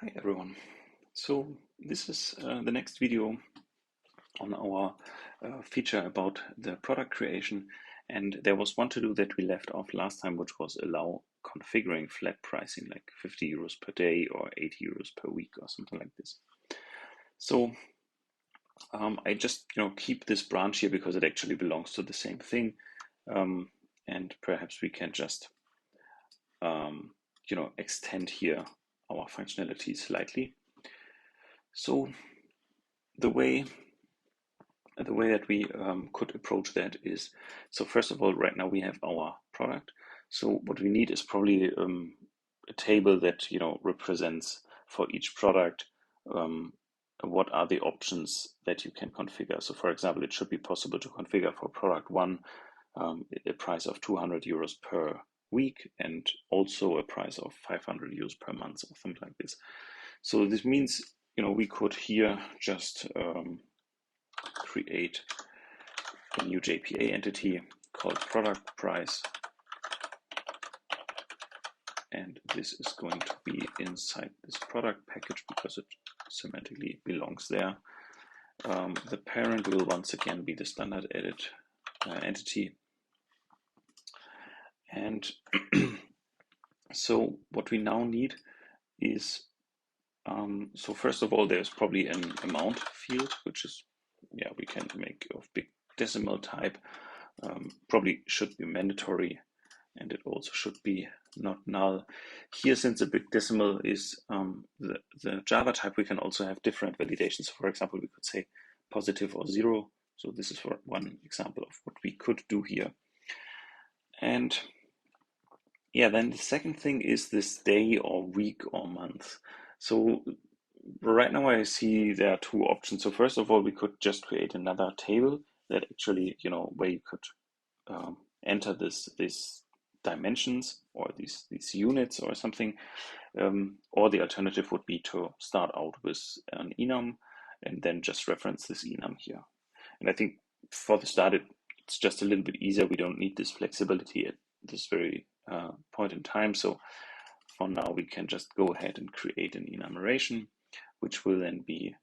Hi everyone. So this is the next video on our feature about the product creation, and there was one to do that we left off last time, which was allow configuring flat pricing like 50 euros per day or 80 euros per week or something like this. So I just keep this branch here because it actually belongs to the same thing, and perhaps we can just extend here our functionality slightly. So the way that we could approach that is, so first of all, right now we have our product. So what we need is probably a table that represents for each product what are the options that you can configure. So for example, it should be possible to configure for product one a price of 200 euros per week and also a price of 500 euros per month or something like this. So this means we could here just create a new JPA entity called ProductPrice, and this is going to be inside this product package because it semantically belongs there. The parent will once again be the standard edit entity, and so what we now need is so first of all, there's probably an amount field, which is we can make of big decimal type. Probably should be mandatory, and it also should be not null. Here, since a big decimal is the Java type, we can also have different validations. So for example, we could say positive or 0. So this is for one example of what we could do here. And then the second thing is this day or week or month. So right now I see there are two options. So first of all, we could just create another table that actually, where you could enter this dimensions or these units or something. Or the alternative would be to start out with an enum and then just reference this enum here. And I think for the start, it's just a little bit easier. We don't need this flexibility at this very point in time. So for now, we can just go ahead and create an enumeration, which will then be,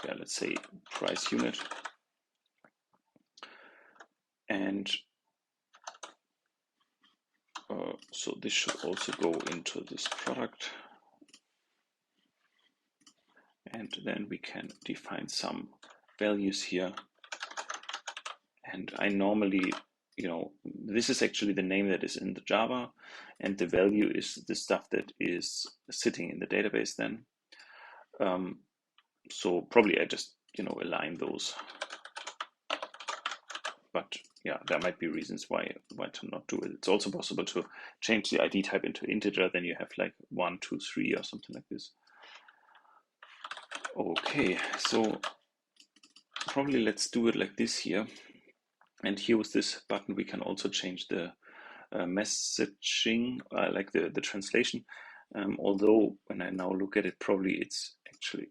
let's say, PriceUnit. And so this should also go into this product. And then we can define some values here. And I normally, this is actually the name that is in the Java, and the value is the stuff that is sitting in the database then. So probably I just, align those. But yeah, there might be reasons why to not do it. It's also possible to change the ID type into integer, then you have like 1, 2, 3 or something like this. Okay, so probably let's do it like this here. And here with this button, we can also change the messaging, like the translation. Although when I now look at it, probably it's actually,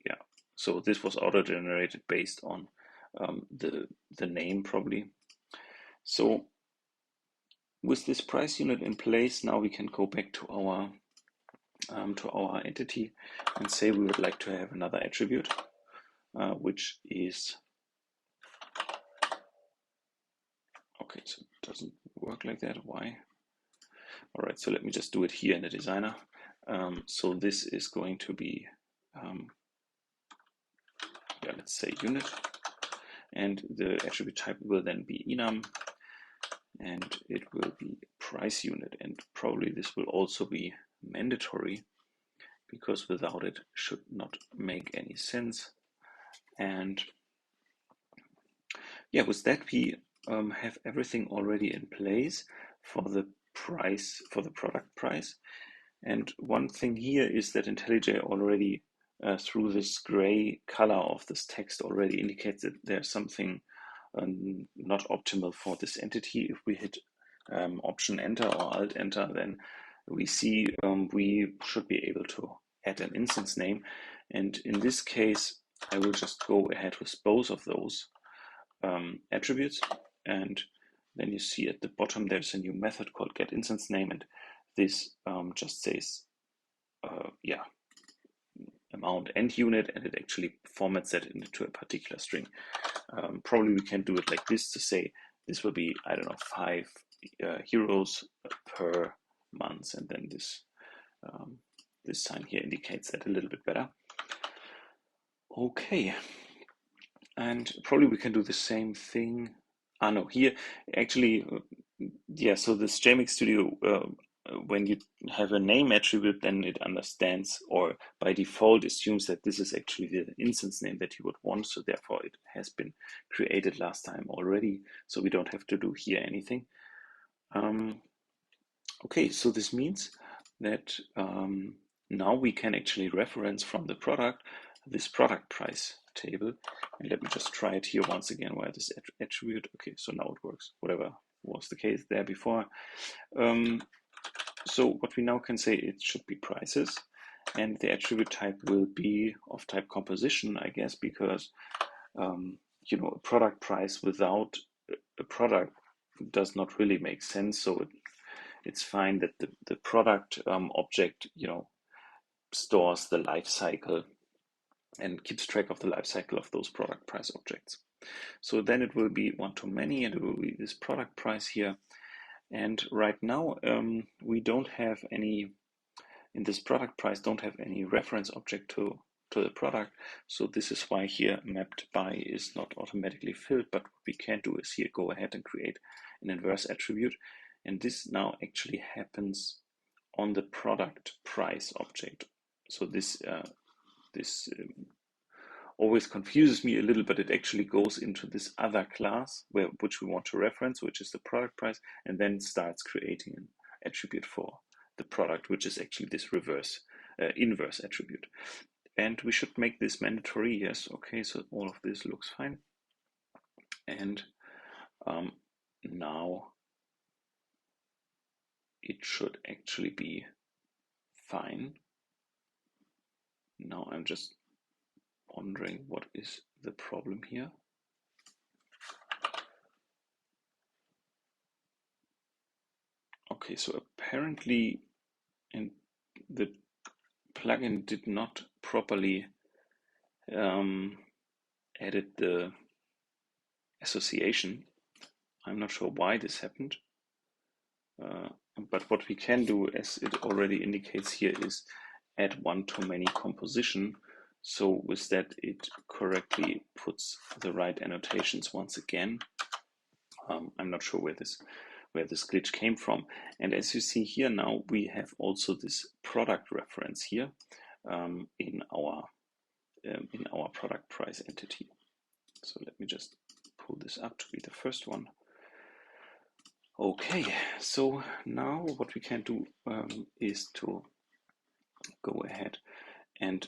so this was auto-generated based on the name probably. So with this price unit in place, now we can go back to our entity and say we would like to have another attribute, which is, okay, so it doesn't work like that. Why? All right, so let me just do it here in the designer. So this is going to be, let's say unit, and the attribute type will then be enum, and it will be price unit, and probably this will also be mandatory because without it should not make any sense. And with that we have everything already in place for the price, for the product price. And one thing here is that IntelliJ already through this gray color of this text already indicates that there's something not optimal for this entity. If we hit Option Enter or Alt Enter, then we see we should be able to add an instance name. And in this case, I will just go ahead with both of those attributes. And then you see at the bottom, there's a new method called getInstanceName, and this just says, amount and unit, and it actually formats that into a particular string. Probably we can do it like this to say this will be, I don't know, 5 euros per month, and then this this sign here indicates that a little bit better. Okay, and probably we can do the same thing. No, here actually, yeah. So this Jmix Studio, when you have a name attribute, then it understands, or by default assumes that this is actually the instance name that you would want. So therefore, it has been created last time already. So we don't have to do here anything. Okay, so this means that now we can actually reference from the product this product price table. And let me just try it here once again via this attribute. Okay, so now it works, whatever was the case there before. So what we now can say, it should be prices, and the attribute type will be of type composition, I guess, because you know, a product price without a product does not really make sense. So it's fine that the product object, you know, stores the life cycle and keeps track of the life cycle of those product price objects. So then it will be one-to-many, and it will be this product price here. And right now we don't have any, in this product price, don't have any reference object to the product. So this is why here mapped by is not automatically filled, but what we can do is here go ahead and create an inverse attribute. And this now actually happens on the product price object. So this always confuses me a little, but it actually goes into this other class which we want to reference, which is the product price, and then starts creating an attribute for the product, which is actually this inverse attribute. And we should make this mandatory, yes. Okay, so all of this looks fine. And now it should actually be fine. Now I'm just wondering what is the problem here. Okay, so apparently the plugin did not properly edit the association. I'm not sure why this happened, but what we can do, as it already indicates here, is add one-to-many composition. So with that, it correctly puts the right annotations once again. I'm not sure where this glitch came from. And as you see here now, we have also this product reference here in our product price entity. So let me just pull this up to be the first one. Okay, so now what we can do is to go ahead and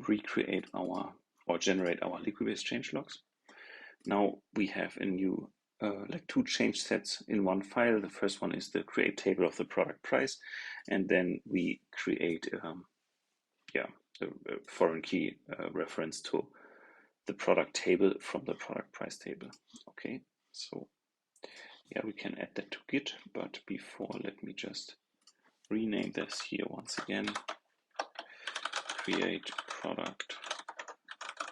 recreate or generate our Liquibase changelogs. Now we have a new like 2 change sets in one file. The first one is the create table of the product price, and then we create a foreign key reference to the product table from the product price table. Okay, so yeah, we can add that to Git, but before, let me just rename this here once again. Create product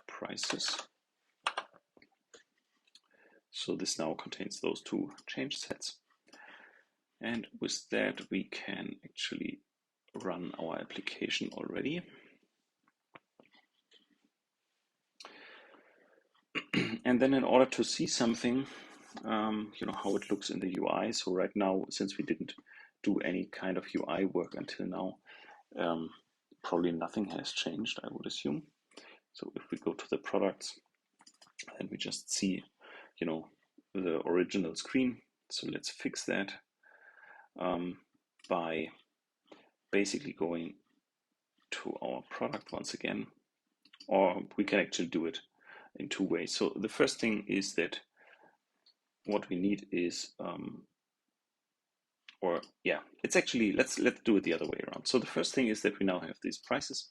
prices. So this now contains those 2 change sets. And with that, we can actually run our application already. And then in order to see something, you know, how it looks in the UI. So right now, since we didn't do any kind of UI work until now, probably nothing has changed, I would assume. So if we go to the products, and we just see, you know, the original screen. So let's fix that by basically going to our product once again, or we can actually do it in 2 ways. So the first thing is that what we need is, it's actually, let's do it the other way around. So the first thing is that we now have these prices,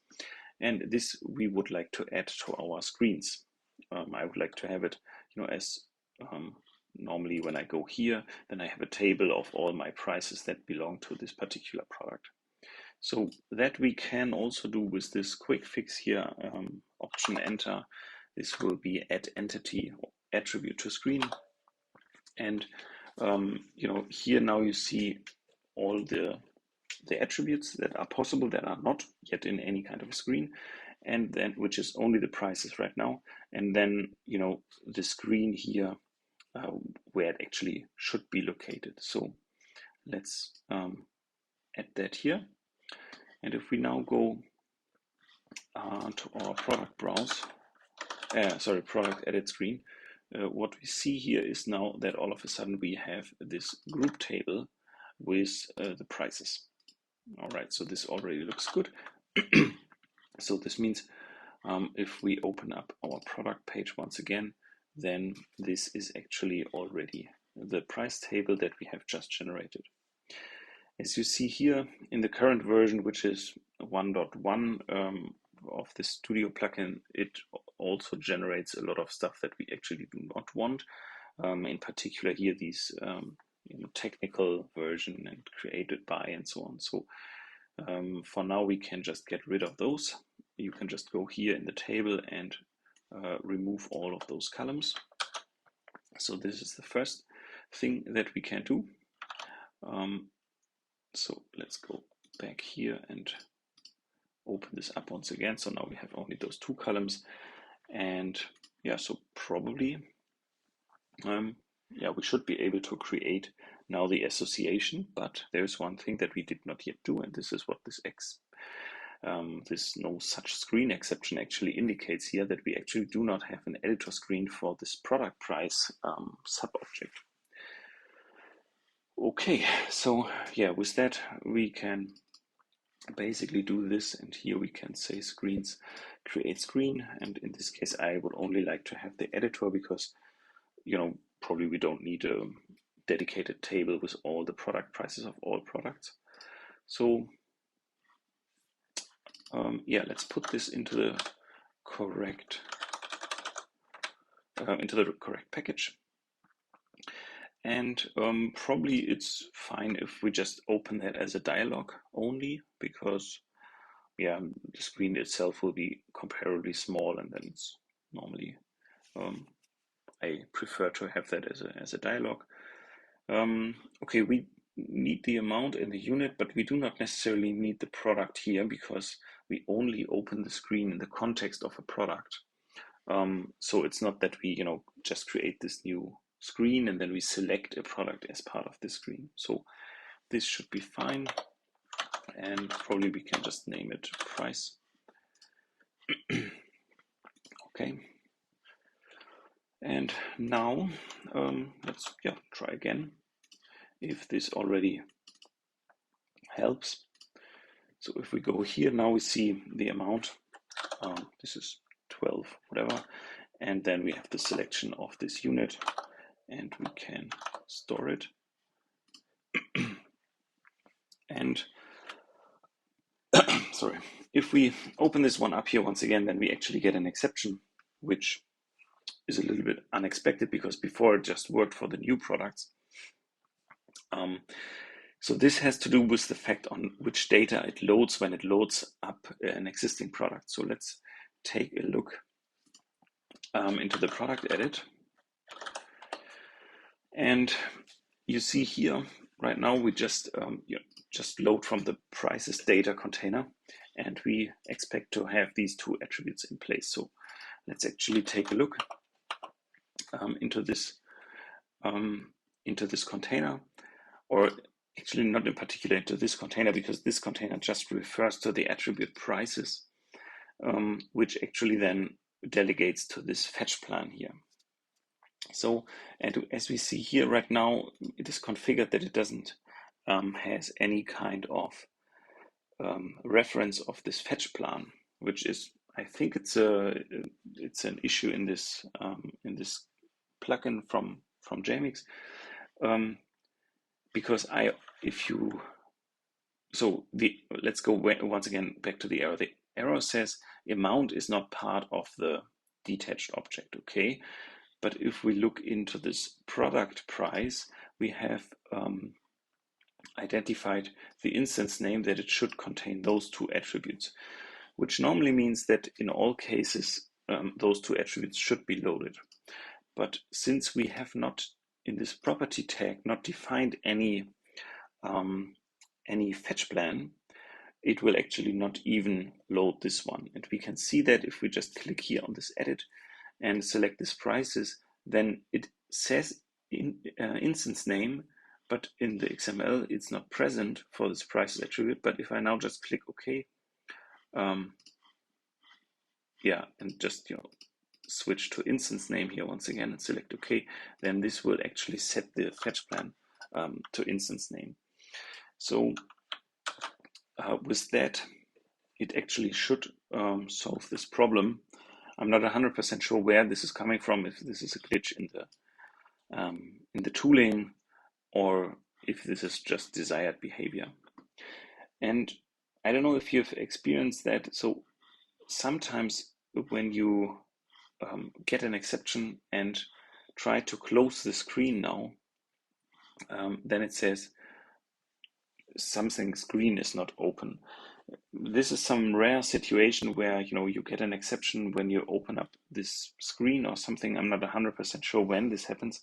and this we would like to add to our screens. I would like to have it, you know, as normally when I go here, then I have a table of all my prices that belong to this particular product. So that we can also do with this quick fix here, option enter. This will be add entity or attribute to screen. And here now you see all the attributes that are possible that are not yet in any kind of a screen, and then which is only the prices right now, and then the screen here where it actually should be located. So let's add that here. And if we now go to our product browse, product edit screen, what we see here is now that all of a sudden we have this group table with the prices. All right, so this already looks good. So this means if we open up our product page once again, then this is actually already the price table that we have just generated. As you see here in the current version, which is 1.1 of the Studio plugin, it also generates a lot of stuff that we actually do not want. In particular here, these technical version and created by and so on. So for now, we can just get rid of those. You can just go here in the table and remove all of those columns. So this is the first thing that we can do. So let's go back here and open this up once again. So now we have only those two columns, and yeah, so probably we should be able to create now the association, but there's one thing that we did not yet do, and this is what this this no such screen exception actually indicates here, that we actually do not have an editor screen for this product price sub-object. Okay, so yeah, with that we can basically do this, and here we can say screens, create screen, and in this case I would only like to have the editor because probably we don't need a dedicated table with all the product prices of all products. So let's put this into the correct package. And probably it's fine if we just open that as a dialog only, because the screen itself will be comparably small, and then it's normally I prefer to have that as a dialog. Okay, we need the amount in the unit, but we do not necessarily need the product here because we only open the screen in the context of a product. So it's not that we just create this new screen and then we select a product as part of the screen. So this should be fine, and probably we can just name it price. Okay, and now let's try again if this already helps. So if we go here now, we see the amount. This is 12 whatever, and then we have the selection of this unit, and we can store it. And sorry, if we open this one up here once again, then we actually get an exception, which is a little bit unexpected because before it just worked for the new products. So this has to do with the fact on which data it loads when it loads up an existing product. So let's take a look into the product edit. And you see here, right now we just load from the prices data container, and we expect to have these two attributes in place. So let's actually take a look into this container, or actually not in particular into this container, because this container just refers to the attribute prices, which actually then delegates to this fetch plan here. So, and as we see here right now, it is configured that it doesn't has any kind of reference of this fetch plan, which is, I think it's an issue in this plugin from Jmix, because let's go once again back to the error. The error says amount is not part of the detached object. Okay, but if we look into this product price, we have identified the instance name that it should contain those two attributes, which normally means that in all cases those two attributes should be loaded. But since we have not in this property tag not defined any fetch plan, it will actually not even load this one. And we can see that if we just click here on this edit and select this prices, then it says instance name, but in the XML it's not present for this prices attribute. But if I now just click OK, yeah, and just switch to instance name here once again and select OK, then this will actually set the fetch plan to instance name. So with that, it actually should solve this problem. I'm not 100% sure where this is coming from, if this is a glitch in the tooling or if this is just desired behavior. And I don't know if you've experienced that. So sometimes when you get an exception and try to close the screen now, then it says something screen is not open. This is some rare situation where you get an exception when you open up this screen or something. I'm not 100% sure when this happens,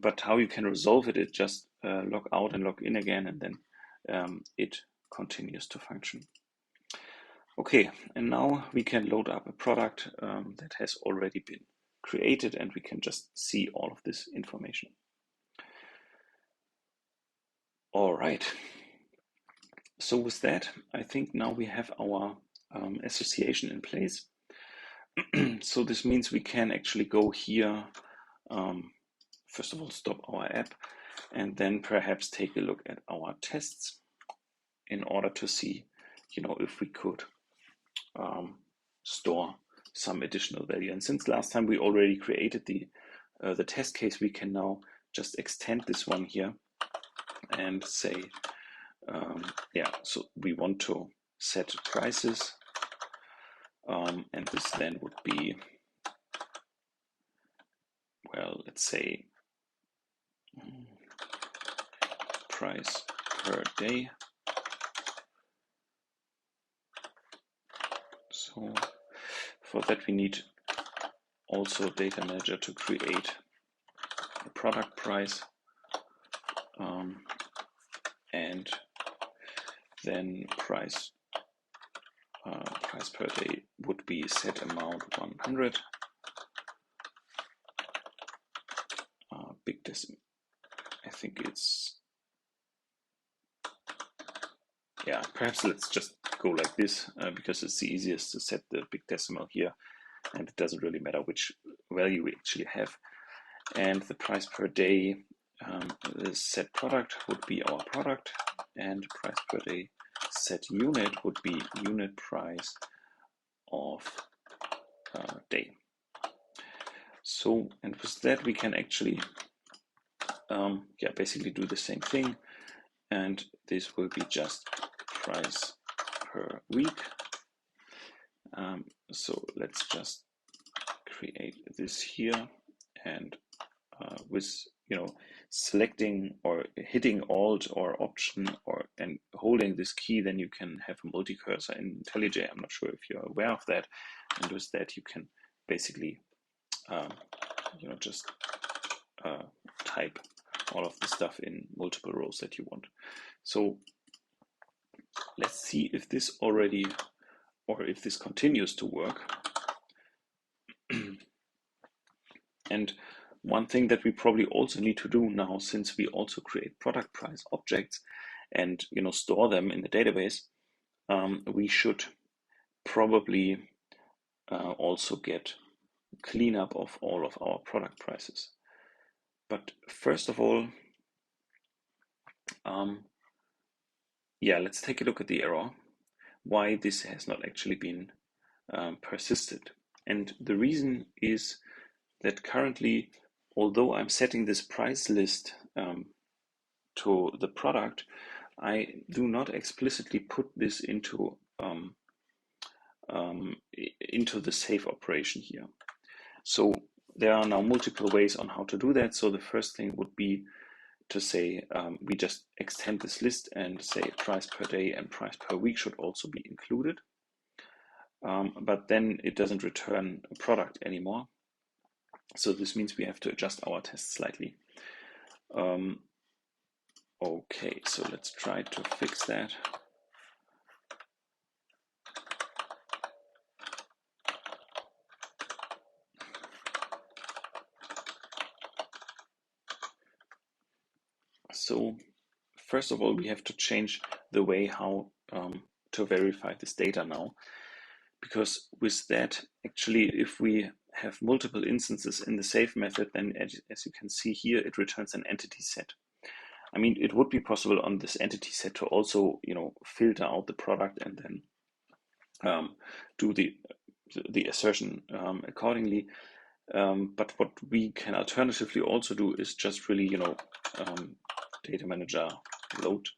but how you can resolve it is just log out and log in again, and then it continues to function. Okay, and now we can load up a product that has already been created, and we can just see all of this information. All right. So with that, I think now we have our association in place. So this means we can actually go here, first of all, stop our app, and then perhaps take a look at our tests in order to see, if we could store some additional value. And since last time we already created the test case, we can now just extend this one here and say, so we want to set prices, and this then would be, well, let's say price per day. So for that we need also data manager to create a product price, and then price per day would be set amount 100. Big decimal, I think it's, perhaps let's just go like this because it's the easiest to set the big decimal here, and it doesn't really matter which value we actually have. And the price per day, the set product would be our product, and price per day set unit would be unit price of day. So, and with that we can actually basically do the same thing, and this will be just price per week. So let's just create this here, and with selecting or hitting Alt or Option and holding this key, then you can have a multi-cursor in IntelliJ. I'm not sure if you're aware of that, and with that you can basically just type all of the stuff in multiple rows that you want. So let's see if this already, or if this continues to work. And one thing that we probably also need to do now, since we also create product price objects and store them in the database, we should probably also get cleanup of all of our product prices. But first of all, let's take a look at the error, why this has not actually been persisted. And the reason is that currently, although I'm setting this price list to the product, I do not explicitly put this into the save operation here. So there are now multiple ways on how to do that. So the first thing would be to say we just extend this list and say price per day and price per week should also be included. But then it doesn't return a product anymore. So this means we have to adjust our test slightly. Okay, so let's try to fix that. So first of all, we have to change the way how to verify this data now, because with that, actually, if we have multiple instances in the save method, then as you can see here, it returns an entity set. I mean, it would be possible on this entity set to also, filter out the product and then do the assertion accordingly. But what we can alternatively also do is just really, data manager load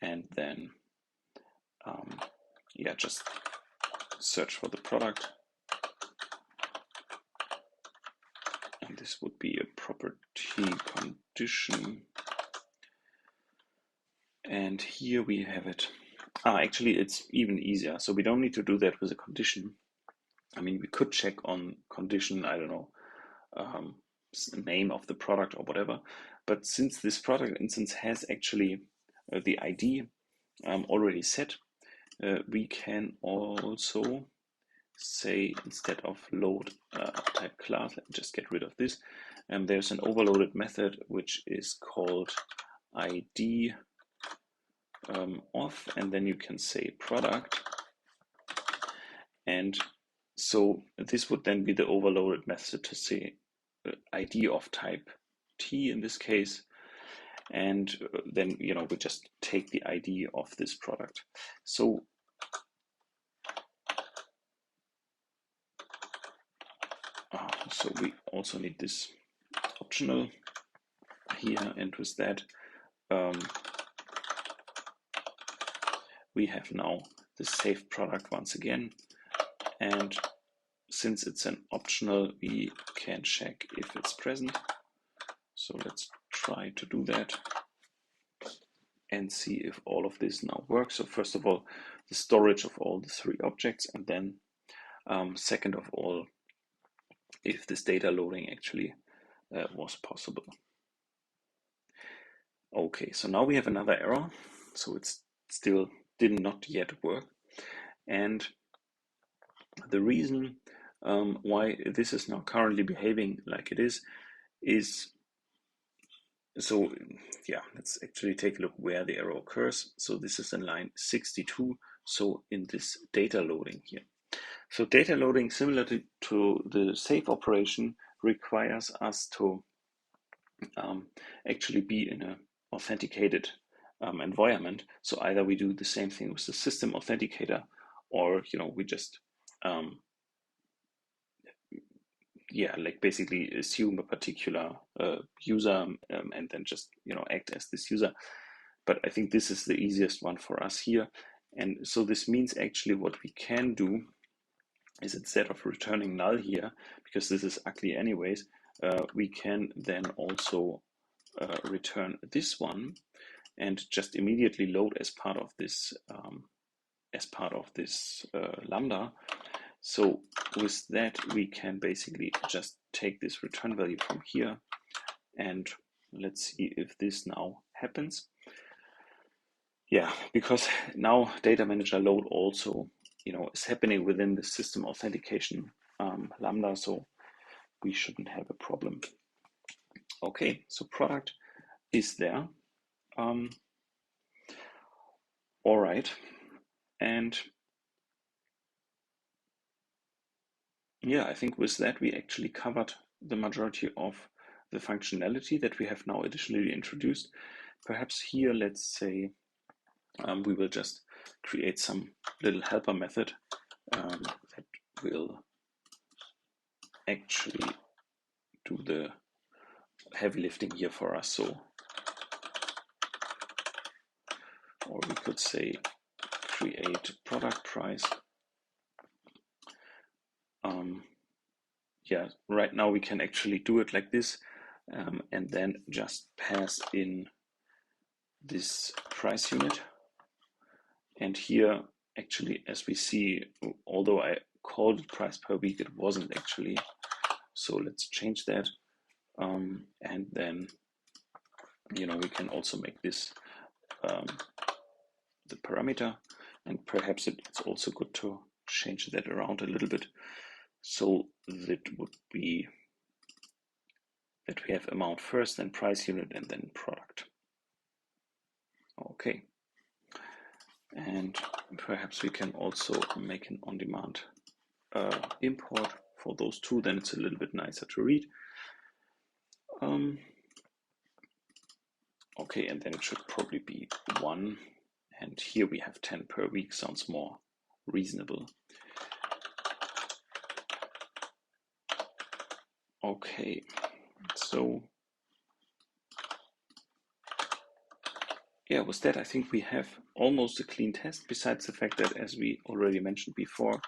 and then, just search for the product. And this would be a property condition. And here we have it. Actually, it's even easier. So we don't need to do that with a condition. I mean, we could check on condition, I don't know, name of the product or whatever. But since this product instance has actually the ID already set, we can also say, instead of load type class, let me just get rid of this. There's an overloaded method which is called ID off, and then you can say product. And so this would then be the overloaded method to say ID of type T in this case. And then, we just take the ID of this product. So we also need this optional here, and with that we have now the saved product once again, and since it's an optional, we can check if it's present. So let's try to do that and see if all of this now works. So first of all, the storage of all the three objects, and then second of all, if this data loading actually was possible. Okay, so now we have another error. So it's still did not yet work. And the reason why this is now currently behaving like it is so yeah, let's actually take a look where the error occurs. So this is in line 62, so in this data loading here. So data loading, similar to the save operation, requires us to actually be in an authenticated environment. So either we do the same thing with the system authenticator, or we just like basically assume a particular user and then just act as this user. But I think this is the easiest one for us here. And so this means actually what we can do is, instead of returning null here, because this is ugly anyways, we can then also return this one and just immediately load as part of this lambda. So with that, we can basically just take this return value from here, and let's see if this now happens. Yeah, because now data manager load also is happening within the system authentication lambda, so we shouldn't have a problem. Okay, so product is there. All right, and yeah, I think with that we actually covered the majority of the functionality that we have now additionally introduced. Perhaps here, let's say, we will just create some little helper method that will actually do the heavy lifting here for us. So, or we could say create product price. Yeah, right now we can actually do it like this. and then just pass in this price unit. And here, actually, as we see, although I called it price per week, it wasn't actually. So let's change that. And then, we can also make this the parameter, and perhaps it's also good to change that around a little bit. So that would be that we have amount first, then price unit, and then product. Okay. And perhaps we can also make an on-demand import for those two, then it's a little bit nicer to read. Okay, and then it should probably be 1, and here we have 10 per week, sounds more reasonable. Okay, so yeah, with that I think we have almost a clean test, besides the fact that, as we already mentioned before,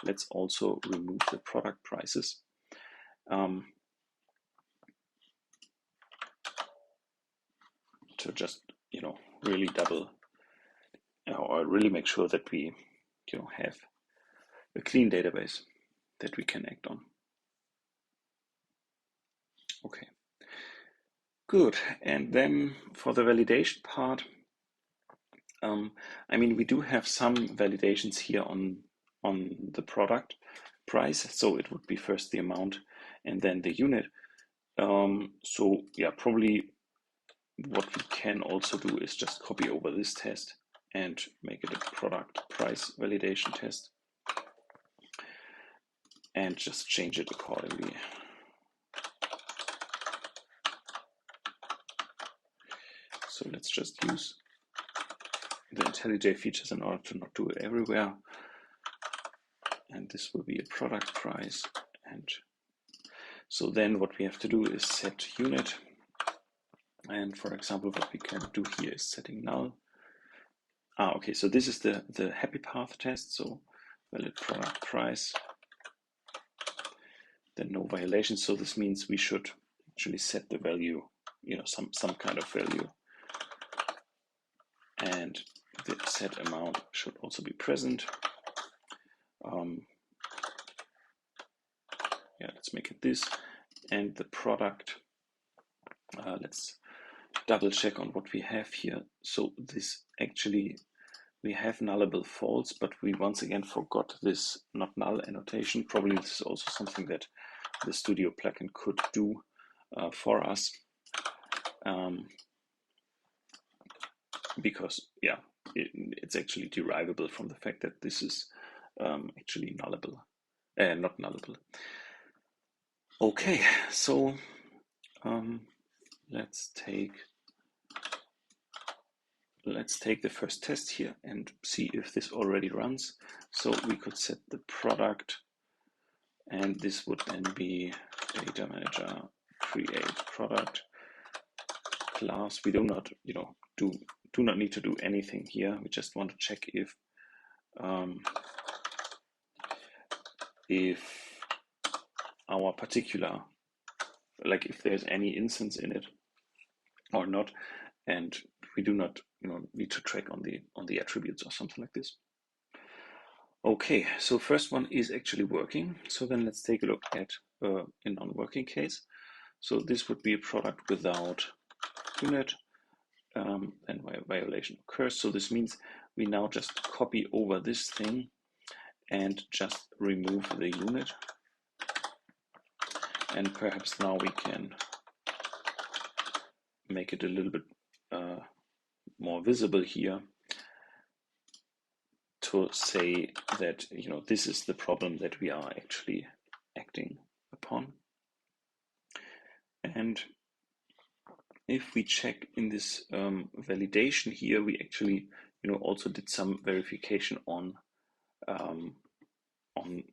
let's also remove the product prices. To just, really double, or really make sure that we, have a clean database that we can act on. Okay, good. And then for the validation part, we do have some validations here on the product price. So it would be first the amount and then the unit. So yeah, probably what we can also do is just copy over this test and make it a product price validation test and just change it accordingly. So let's just use the IntelliJ features in order to not do it everywhere. And this will be a product price. And so then what we have to do is set unit. And for example, what we can do here is setting null. Okay, so this is the happy path test. So valid product price, then no violation. So this means we should actually set the value, some kind of value. And the set amount should also be present. Yeah, let's make it this. And the product, let's double check on what we have here. So this actually, we have nullable false, but we once again forgot this not null annotation. Probably this is also something that the Studio plugin could do for us. Because yeah, it's actually derivable from the fact that this is actually nullable, not nullable. Okay, so let's take the first test here and see if this already runs. So we could set the product, and this would then be data manager create product class. We do not, do not need to do anything here. We just want to check if our particular, like if there's any instance in it or not, and we do not, need to track on the attributes or something like this. Okay, so first one is actually working. So then let's take a look at a non-working case. So this would be a product without unit, and violation occurs. So this means we now just copy over this thing and just remove the unit. And perhaps now we can make it a little bit more visible here to say that, this is the problem that we are actually acting upon. And if we check in this validation here, we actually, also did some verification on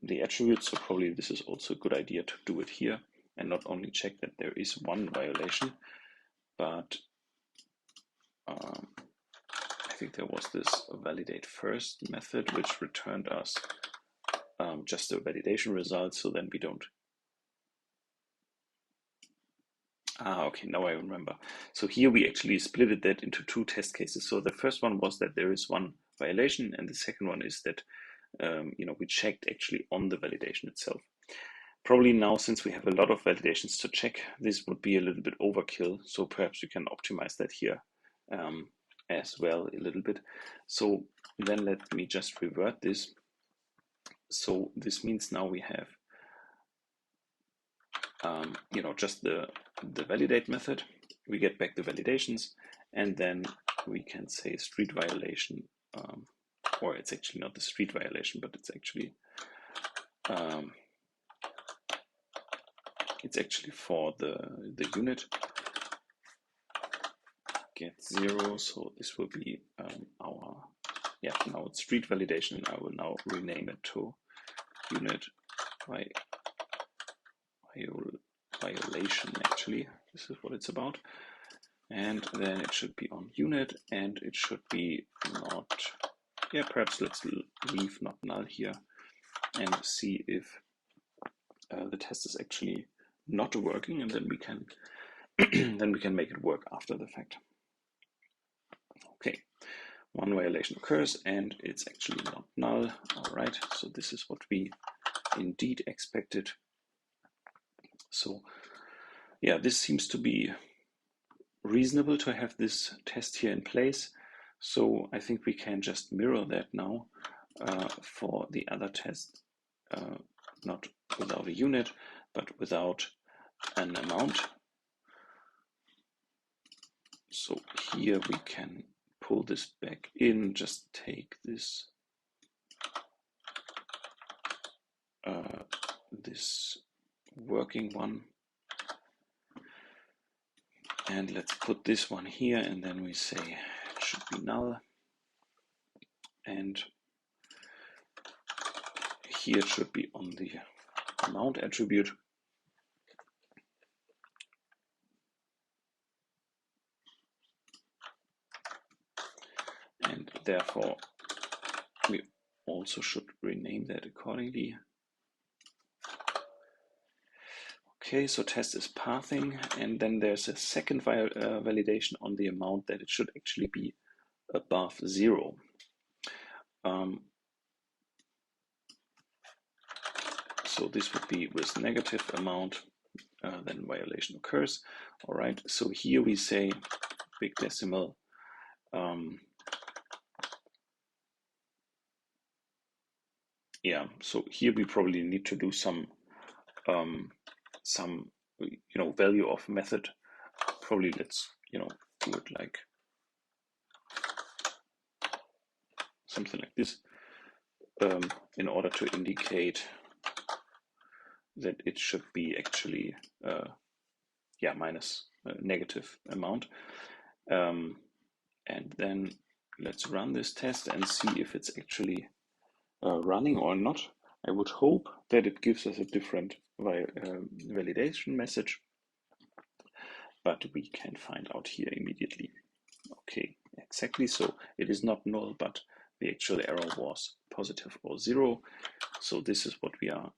the attributes. So probably this is also a good idea to do it here and not only check that there is one violation, but I think there was this validate first method, which returned us just a validation result. So then we don't. Okay, now I remember. So here we actually split that into two test cases. So the first one was that there is one violation, and the second one is that we checked actually on the validation itself. Probably now, since we have a lot of validations to check, this would be a little bit overkill. So perhaps we can optimize that here as well a little bit. So then let me just revert this. So this means now we have just the validate method. We get back the validations, and then we can say street violation, or it's actually not the street violation, but it's actually for the unit get 0. So this will be now it's street validation, and I will now rename it to unit violation. Actually, this is what it's about. And then it should be on unit, and it should be not, perhaps let's leave not null here and see if the test is actually not working, and then we can then we can make it work after the fact. Okay, one violation occurs and it's actually not null. All right, so this is what we indeed expected. So yeah, this seems to be reasonable to have this test here in place. So I think we can just mirror that now for the other test, not without a unit, but without an amount. So here we can pull this back in, just take this this working one, and let's put this one here, and then we say it should be null, and here it should be on the amount attribute. And therefore we also should rename that accordingly. Okay, so test is pathing, and then there's a second validation on the amount, that it should actually be above 0. So this would be with negative amount, then violation occurs. All right, so here we say big decimal. So here we probably need to do some value of method. Probably let's do it like something like this, in order to indicate that it should be actually minus negative amount. And then let's run this test and see if it's actually running or not. I would hope that it gives us a different validation message, but we can find out here immediately. Okay, exactly. So it is not null, but the actual error was positive or 0. So this is what we are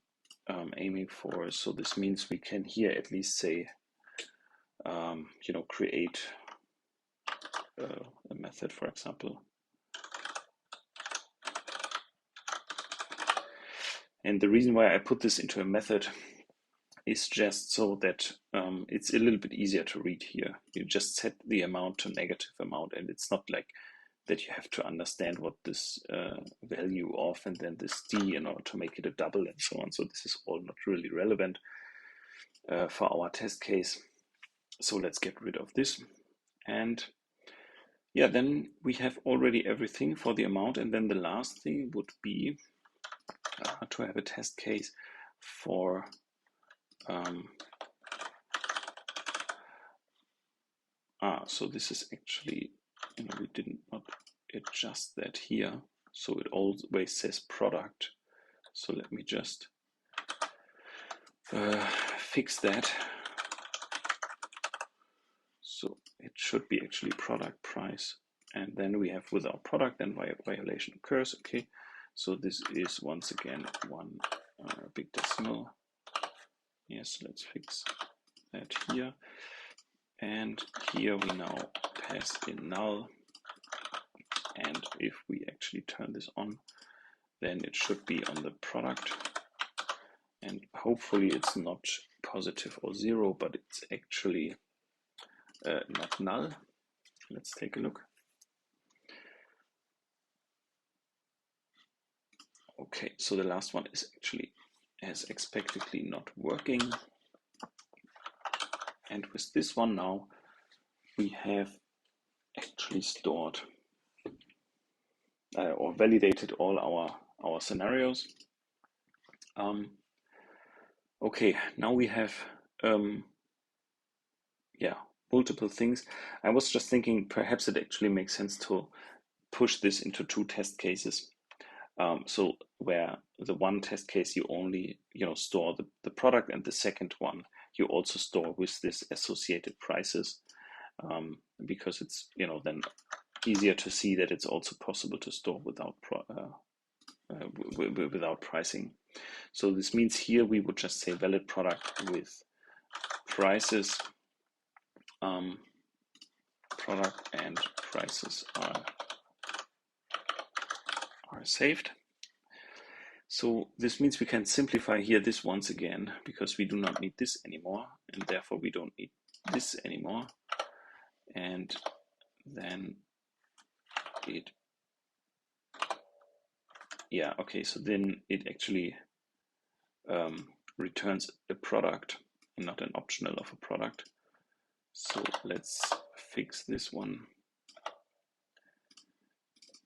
aiming for. So this means we can here at least say, create a method, for example. And the reason why I put this into a method is just so that it's a little bit easier to read here. You just set the amount to negative amount, and it's not like that you have to understand what this value of and then this d in order to make it a double and so on. So this is all not really relevant for our test case. So let's get rid of this. And then we have already everything for the amount. And then the last thing would be to have a test case for so this is actually, we did not adjust that here, so it always says product. So let me just fix that. So it should be actually product price, and then we have without product and violation occurs. Okay, so this is once again one big decimal. Yes, let's fix that here. And here we now pass in null. And if we actually turn this on, then it should be on the product. And hopefully it's not positive or 0, but it's actually not null. Let's take a look. Okay, so the last one is actually, as expectedly, not working. And with this one now, we have actually stored or validated all our scenarios. Okay, now we have multiple things. I was just thinking perhaps it actually makes sense to push this into 2 test cases. So where the one test case you only store the product, and the second one you also store with this associated prices, because it's then easier to see that it's also possible to store without without pricing. So this means here we would just say valid product with prices, product and prices are saved. So this means we can simplify here this once again, because we do not need this anymore, and therefore we don't need this anymore. And then it, so then it actually returns a product and not an optional of a product. So let's fix this one.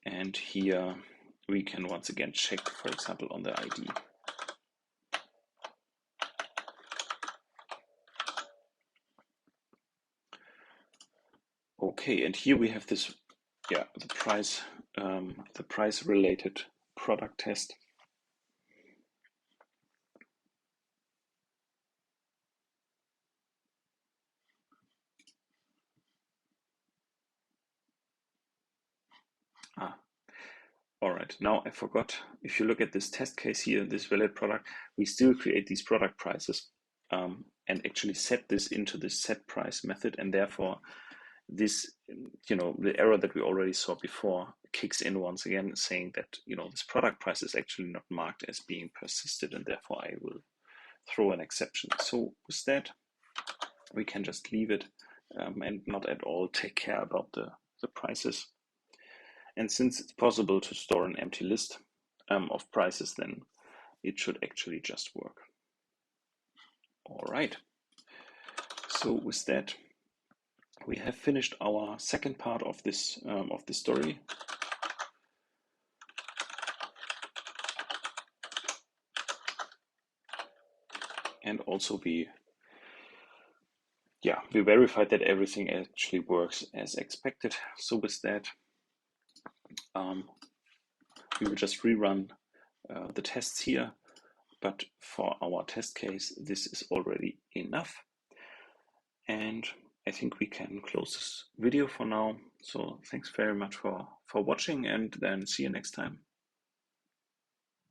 And here we can once again check, for example, on the ID. Okay, and here we have this, the price related product test. All right, now I forgot. If you look at this test case here, this valid product, we still create these product prices and actually set this into this set price method, and therefore this, the error that we already saw before kicks in once again, saying that, this product price is actually not marked as being persisted, and therefore I will throw an exception. So with that, we can just leave it and not at all take care about the prices. And since it's possible to store an empty list of prices, then it should actually just work. All right. So with that, we have finished our second part of this story. And also we verified that everything actually works as expected. So with that, we will just rerun the tests here, but for our test case, this is already enough. And I think we can close this video for now. So thanks very much for watching, and then see you next time.